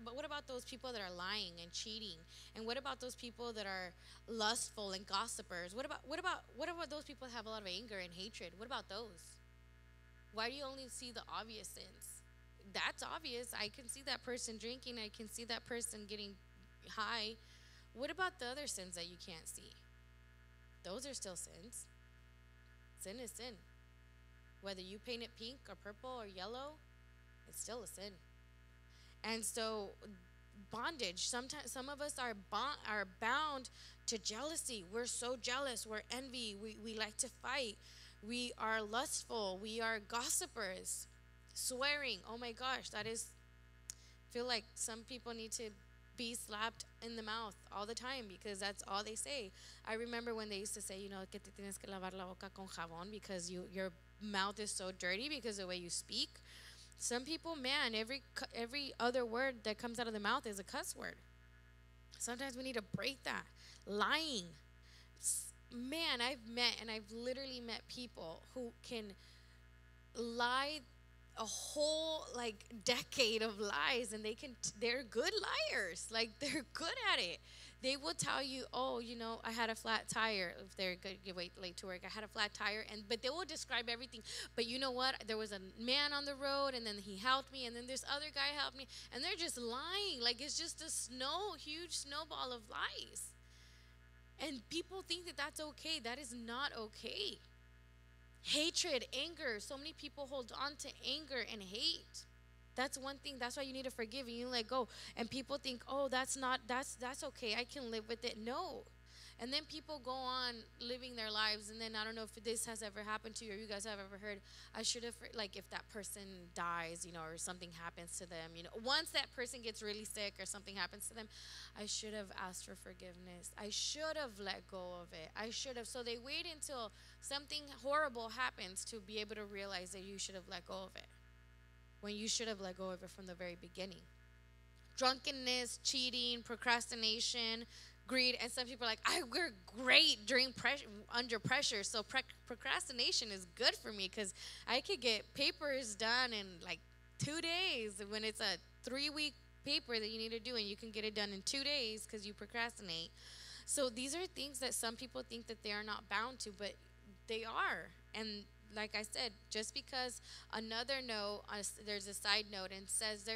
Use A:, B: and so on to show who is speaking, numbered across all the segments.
A: but what about those people that are lying and cheating? And what about those people that are lustful and gossipers? What about those people that have a lot of anger and hatred? What about those? Why do you only see the obvious sins? That's obvious. I can see that person drinking. I can see that person getting high. What about the other sins that you can't see? Those are still sins. Sin is sin. Whether you paint it pink or purple or yellow, it's still a sin. And so bondage, sometimes some of us are bound to jealousy. We're so jealous, we're envy, we like to fight, we are lustful, we are gossipers, swearing. Oh my gosh, that is, feel like some people need to be slapped in the mouth all the time because that's all they say. I remember when they used to say, que te tienes que lavar la boca con jabón because your mouth is so dirty because of the way you speak. Some people, man, every other word that comes out of the mouth is a cuss word. Sometimes we need to break that. Lying. Man, I've literally met people who can lie a whole like decade of lies, and they're good liars. Like, they're good at it. They will tell you, oh, I had a flat tire. If they're good, get wait late to work, I had a flat tire, but they will describe everything. But you know what? There was a man on the road, and then he helped me, and then this other guy helped me, and they're just lying. Like, it's just a huge snowball of lies. And people think that that's okay. That is not okay. Hatred, anger. So many people hold on to anger and hate. That's one thing. That's why you need to forgive and you let go. And people think, oh, that's okay. I can live with it. No. And then people go on living their lives, and then I don't know if this has ever happened to you or you guys have ever heard, I should have, like, if that person dies, or something happens to them, once that person gets really sick or something happens to them, I should have asked for forgiveness. I should have let go of it. I should have. So they wait until something horrible happens to be able to realize that you should have let go of it, when you should have let go of it from the very beginning. Drunkenness, cheating, procrastination, greed. And some people are like, we're great during pressure, under pressure. So procrastination is good for me because I could get papers done in like 2 days when it's a 3-week paper that you need to do, and you can get it done in 2 days because you procrastinate. So these are things that some people think that they are not bound to, but they are. And like I said, just because another note, there's a side note and says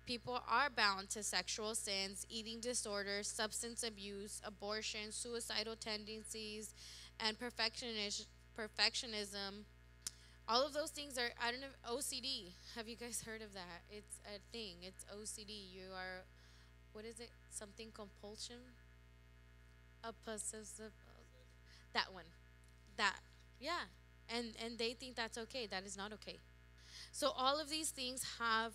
A: people are bound to sexual sins, eating disorders, substance abuse, abortion, suicidal tendencies, and perfectionism. All of those things are, I don't know, OCD. Have you guys heard of that? It's a thing. It's OCD. You are, what is it? Something compulsion? A possessive. That one. That. Yeah. And they think that's okay. That is not okay. So all of these things have,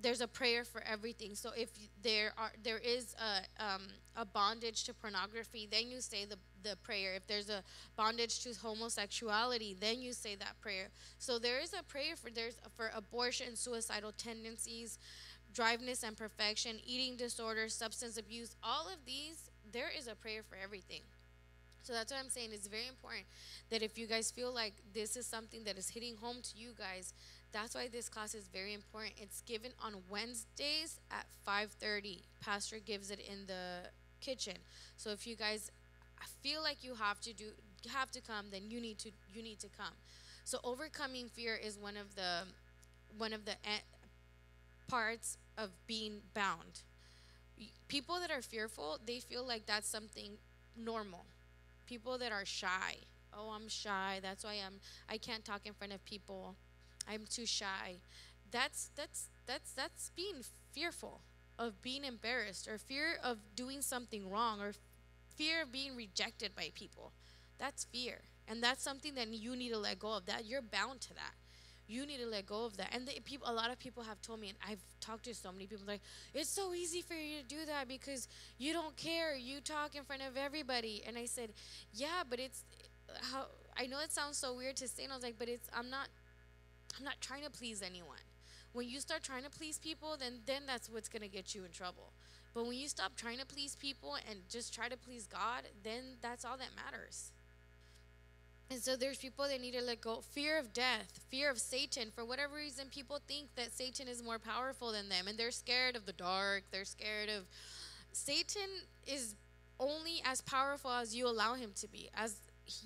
A: there's a prayer for everything. So if there is a bondage to pornography, then you say the prayer. If there's a bondage to homosexuality, then you say that prayer. So there is a prayer for abortion, suicidal tendencies, driveness and perfection, eating disorders, substance abuse. All of these, there is a prayer for everything. So that's what I'm saying. It's very important that if you guys feel like this is something that is hitting home to you guys, that's why this class is very important. It's given on Wednesdays at 5:30. Pastor gives it in the kitchen. So if you guys feel like you have to come, then you need to come. So overcoming fear is one of the parts of being bound. People that are fearful, they feel like that's something normal. People that are shy, oh, I'm shy, that's why I can't talk in front of people, I'm too shy. That's being fearful of being embarrassed, or fear of doing something wrong, or fear of being rejected by people. That's fear. And that's something that you need to let go of. That you're bound to that. You need to let go of that. And a lot of people have told me, and I've talked to so many people, like, it's so easy for you to do that because you don't care. You talk in front of everybody. And I said, yeah, but it's how, I know it sounds so weird to say, and I was like, but I'm not trying to please anyone. When you start trying to please people, then that's what's gonna get you in trouble. But when you stop trying to please people and just try to please God, then that's all that matters. And so there's people that need to let go. Fear of death, fear of Satan. For whatever reason, people think that Satan is more powerful than them, and they're scared of the dark. They're scared of Satan is only as powerful as you allow him to be, as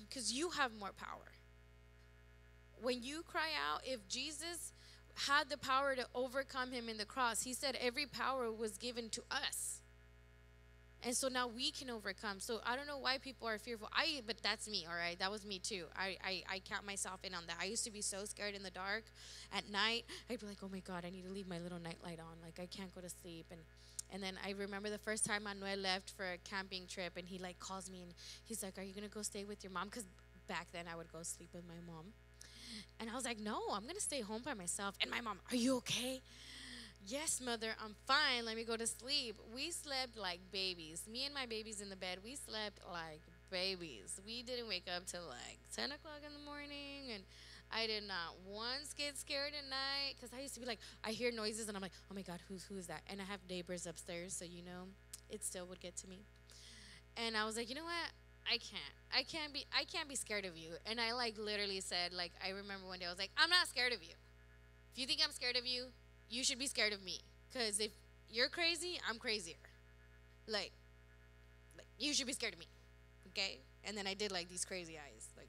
A: because you have more power. When you cry out, if Jesus had the power to overcome him in the cross, he said every power was given to us. And so now we can overcome. So I don't know why people are fearful. But that's me, all right? That was me too. I count myself in on that. I used to be so scared in the dark at night. I'd be like, oh my God, I need to leave my little nightlight on. Like I can't go to sleep. And then I remember the first time Manuel left for a camping trip, and he like calls me and he's like, are you gonna go stay with your mom? Because back then I would go sleep with my mom. And I was like, no, I'm gonna stay home by myself. And my mom, are you okay? Yes, mother, I'm fine. Let me go to sleep. We slept like babies. Me and my babies in the bed, we slept like babies. We didn't wake up till like 10 o'clock in the morning. And I did not once get scared at night because I used to be like, I hear noises and I'm like, oh my God, who is that? And I have neighbors upstairs, so it still would get to me. And I was like, you know what? I can't be scared of you. And I like literally said, like, I remember one day I was like, I'm not scared of you. If you think I'm scared of you, you should be scared of me. Because if you're crazy, I'm crazier. Like, you should be scared of me. Okay? And then I did like these crazy eyes, like,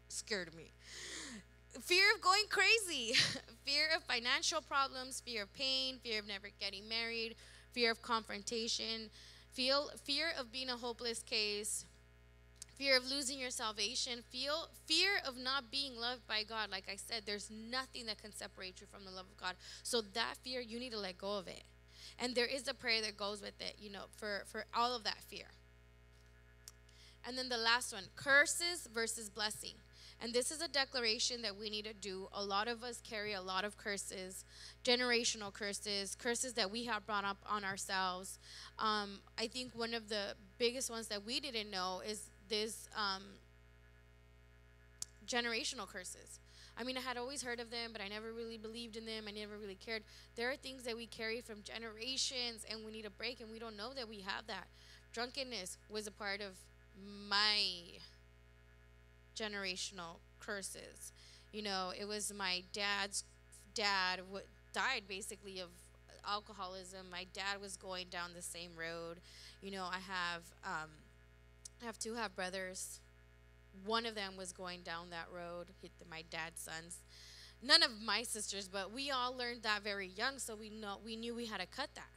A: scared of me. Fear of going crazy, fear of financial problems, fear of pain, fear of never getting married, fear of confrontation, fear of being a hopeless case, fear of losing your salvation, fear of not being loved by God. Like I said, there's nothing that can separate you from the love of God. So that fear, you need to let go of it. And there is a prayer that goes with it, for all of that fear. And then the last one, curses versus blessing. And this is a declaration that we need to do. A lot of us carry a lot of curses, generational curses, curses that we have brought up on ourselves. I think one of the biggest ones that we didn't know is this generational curses. I mean, I had always heard of them, but I never really believed in them. I never really cared. There are things that we carry from generations, and we need a break, and we don't know that we have that. Drunkenness was a part of my generational curses. It was my dad's dad died basically of alcoholism. My dad was going down the same road. I have two half brothers. One of them was going down that road. My dad's sons. None of my sisters, but we all learned that very young, so we knew we had to cut that.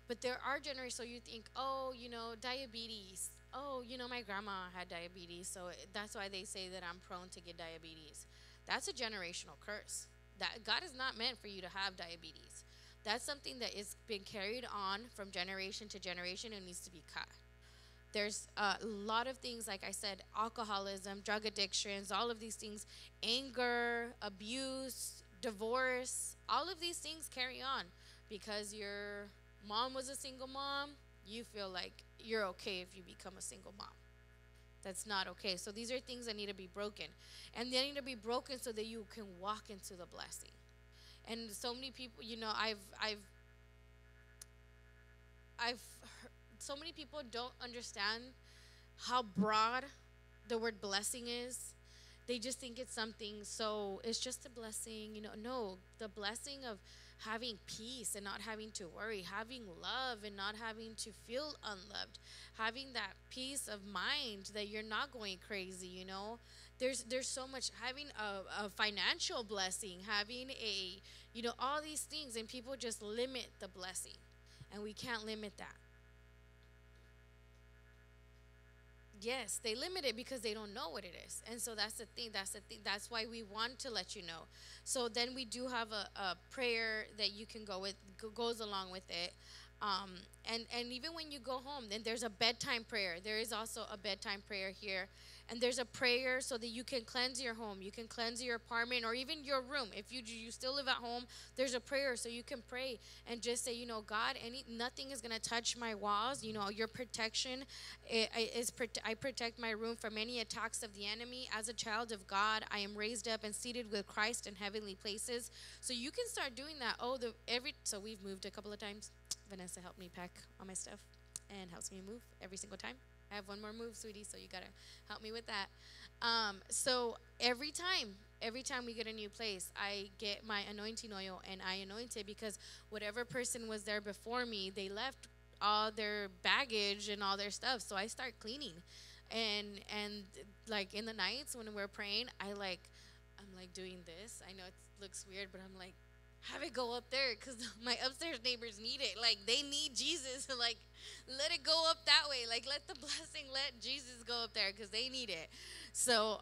A: But there are generations, so you think, oh, diabetes. Oh, my grandma had diabetes, so that's why they say that I'm prone to get diabetes. That's a generational curse. That God is not meant for you to have diabetes. That's something that is been carried on from generation to generation and needs to be cut. There's a lot of things, like I said, alcoholism, drug addictions, all of these things, anger, abuse, divorce, all of these things carry on because your mom was a single mom. You feel like you're okay if you become a single mom. That's not okay. So these are things that need to be broken. And they need to be broken so that you can walk into the blessing. And so many people, I've heard, so many people don't understand how broad the word blessing is. They just think it's something, so it's just a blessing. No, the blessing of having peace and not having to worry, having love and not having to feel unloved, having that peace of mind that you're not going crazy. There's so much, having a financial blessing, having all these things, and people just limit the blessing, and we can't limit that. Yes, they limit it because they don't know what it is. And so that's the thing. That's why we want to let you know. So then we do have a prayer that you can go with, goes along with it. And even when you go home, then there's a bedtime prayer. There is also a bedtime prayer here. And there's a prayer so that you can cleanse your home. You can cleanse your apartment or even your room. If you still live at home, there's a prayer so you can pray and just say, God, nothing is going to touch my walls. Your protection I protect my room from any attacks of the enemy. As a child of God, I am raised up and seated with Christ in heavenly places. So you can start doing that. So we've moved a couple of times. Vanessa helped me pack all my stuff and helps me move every single time. I have one more move, sweetie, so you gotta help me with that. So every time we get a new place, I get my anointing oil and I anoint it because whatever person was there before me, they left all their baggage and all their stuff. So I start cleaning, and like in the nights when we're praying, I'm like doing this. I know it looks weird, but I'm like, have it go up there because my upstairs neighbors need it. Like they need Jesus. Like let it go up that way. Like let the blessing, let Jesus go up there because they need it. So,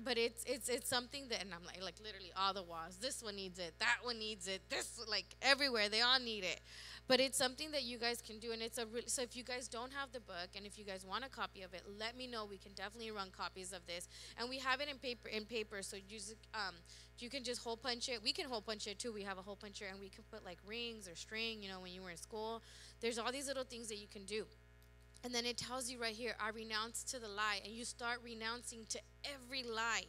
A: but it's something that, and I'm like literally all the walls. This one needs it. That one needs it. This like everywhere they all need it. But it's something that you guys can do, and it's so if you guys don't have the book, and if you guys want a copy of it, let me know. We can definitely run copies of this, and we have it in paper. So you can just hole punch it. We can hole punch it too. We have a hole puncher, and we can put like rings or string. You know, when you were in school, there's all these little things that you can do. And then it tells you right here, I renounce to the lie, and you start renouncing to every lie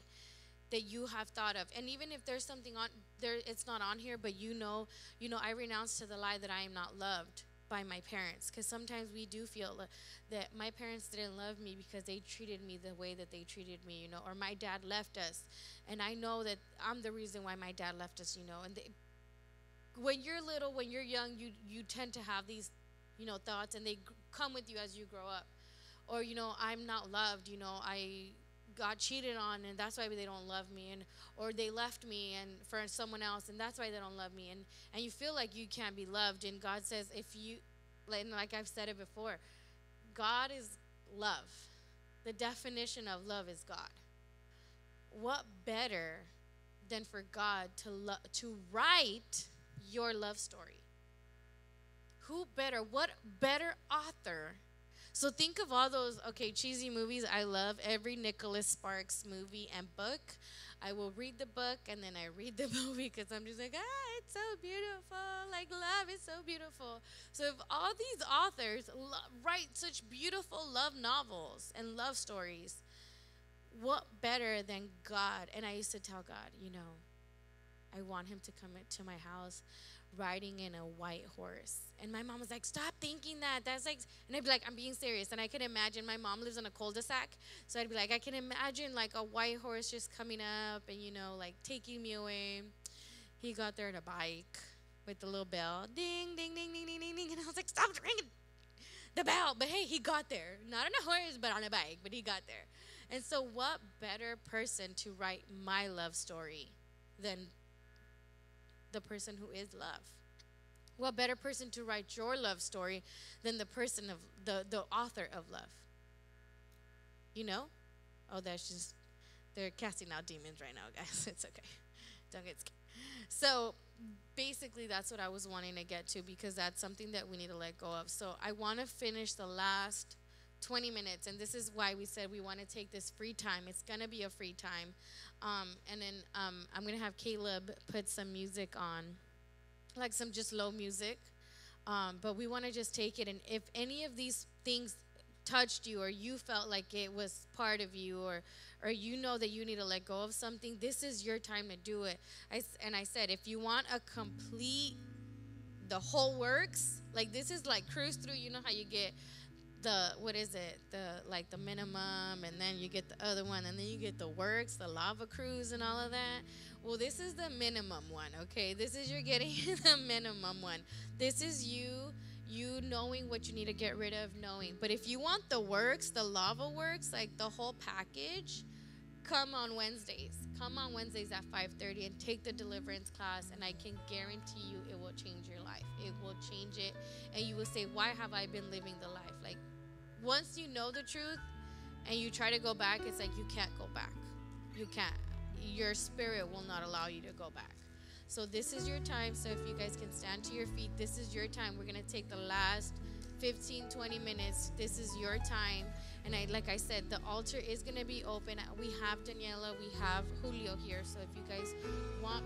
A: that you have thought of. And even if there's something on there, it's not on here, but I renounce to the lie that I am not loved by my parents, because sometimes we do feel that my parents didn't love me because they treated me the way that they treated me, or my dad left us, and I know that I'm the reason why my dad left us, and when you're little, when you're young, you tend to have these thoughts, and they come with you as you grow up. Or I'm not loved, I got cheated on, and that's why they don't love me, and or they left me and for someone else, and that's why they don't love me, and you feel like you can't be loved. And God says, if you, like I've said it before, God is love. The definition of love is God. What better than for God to write your love story? Who better? What better author? So think of all those, cheesy movies. I love every Nicholas Sparks movie and book. I will read the book and then I read the movie because I'm just like, it's so beautiful. Like, love is so beautiful. So if all these authors write such beautiful love novels and love stories, what better than God? And I used to tell God, I want him to come to my house riding in a white horse. And my mom was like, stop thinking that. That's like, and I'd be like, I'm being serious. And I could imagine, my mom lives in a cul-de-sac. So I'd be like, I can imagine like a white horse just coming up and, like taking me away. He got there on a bike with the little bell. Ding, ding, ding, ding, ding, ding, ding. And I was like, stop ringing the bell. But hey, he got there. Not on a horse, but on a bike. But he got there. And so what better person to write my love story than the person who is love? What better person to write your love story than the person of the author of love? Oh, that's just, they're casting out demons right now, guys. It's okay. Don't get scared. So basically that's what I was wanting to get to, because that's something that we need to let go of. So I want to finish the last 20 minutes, and this is why we said we want to take this free time. It's going to be a free time. And then I'm going to have Caleb put some music on, like some just low music. But we want to just take it. And if any of these things touched you, or you felt like it was part of you, or you know that you need to let go of something, this is your time to do it. I said, if you want a complete, the whole works, like this is like cruise through, how you get the minimum, and then you get the other one, and then you get the works, the lava cruise and all of that. Well, this is the minimum one, okay? This is, you're getting the minimum one. This is you knowing what you need to get rid of, knowing. But if you want the works, the lava works, like the whole package, come on Wednesdays. Come on Wednesdays at 5:30 and take the deliverance class, and I can guarantee you it will change your life. It will change it, and you will say, why have I been living the life? Like, once you know the truth and you try to go back, it's like you can't go back. You can't. Your spirit will not allow you to go back. So this is your time. So if you guys can stand to your feet, this is your time. We're going to take the last 15, 20 minutes. This is your time. And like I said, the altar is going to be open. We have Daniela, we have Julio here. So if you guys want